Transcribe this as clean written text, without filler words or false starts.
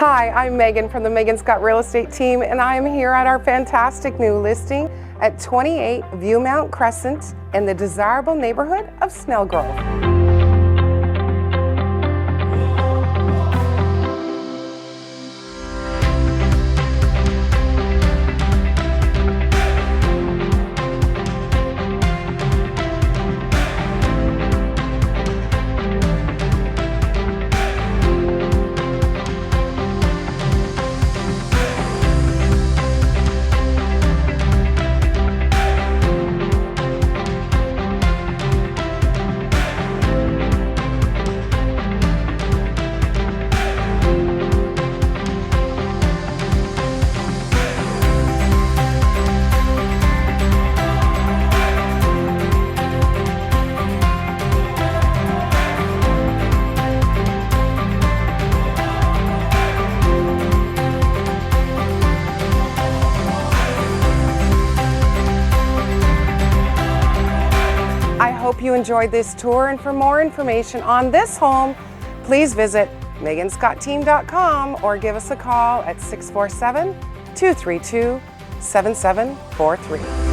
Hi, I'm Megan from the Megan Scott Real Estate team, and I am here at our fantastic new listing at 28 Viewmount Crescent in the desirable neighborhood of Snellgrove. I hope you enjoyed this tour, and for more information on this home, please visit meganscottteam.com or give us a call at 647-232-7743.